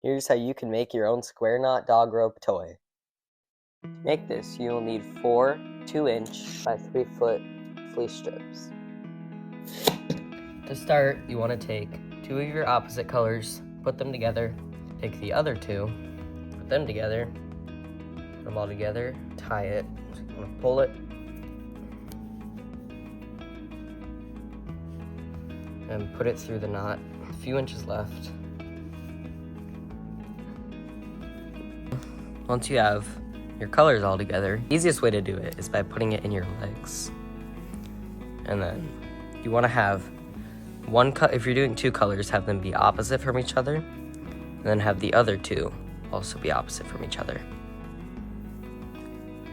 Here's how you can make your own square knot dog rope toy. To make this, you will need 4 2-inch by 3-foot fleece strips. To start, you want to take 2 of your opposite colors, put them together, take the other 2, put them together, put them all together, tie it, so you want to pull it, and put it through the knot. A few inches left. Once you have your colors all together, the easiest way to do it is by putting it in your legs. And then you want to have one cut. If you're doing 2 colors, have them be opposite from each other, and then have the other 2 also be opposite from each other.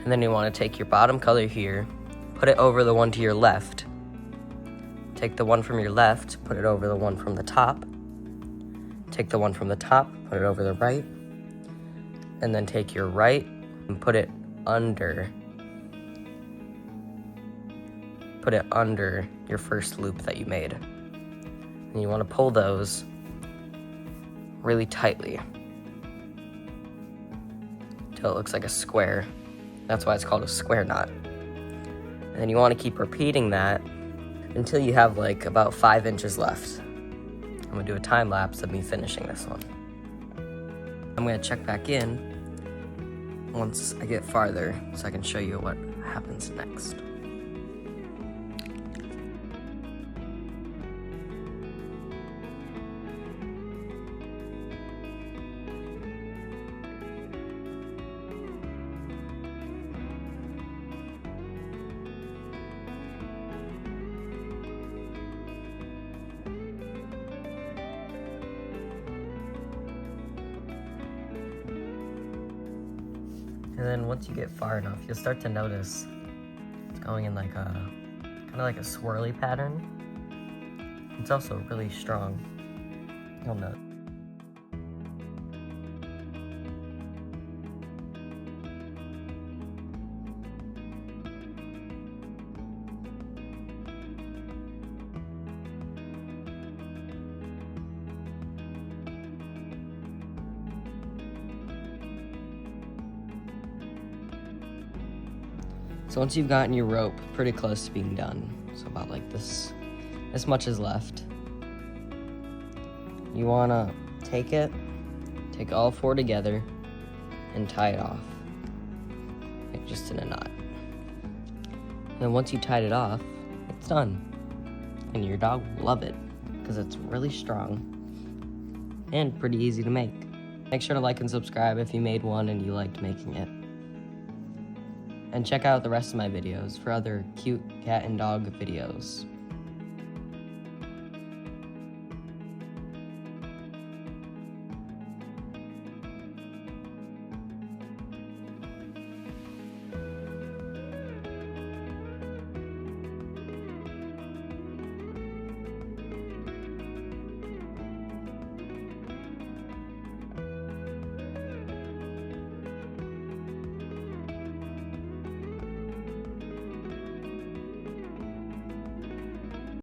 And then you want to take your bottom color here, put it over the one to your left. Take the one from your left, put it over the one from the top. Take the one from the top, put it over the right. And then take your right and put it under your first loop that you made. And you want to pull those really tightly until it looks like a square. That's why it's called a square knot. And then you want to keep repeating that until you have like about 5 inches left. I'm gonna do a time lapse of me finishing this one. I'm gonna check back in once I get farther so I can show you what happens next. And then once you get far enough, you'll start to notice it's going in like a kind of like a swirly pattern. It's also really strong. You'll note. So once you've gotten your rope pretty close to being done, so about like this much is left, you wanna take all 4 together and tie it off, like just in a knot. And then once you tied it off, it's done. And your dog will love it because it's really strong and pretty easy to make. Make sure to like and subscribe if you made one and you liked making it. And check out the rest of my videos for other cute cat and dog videos.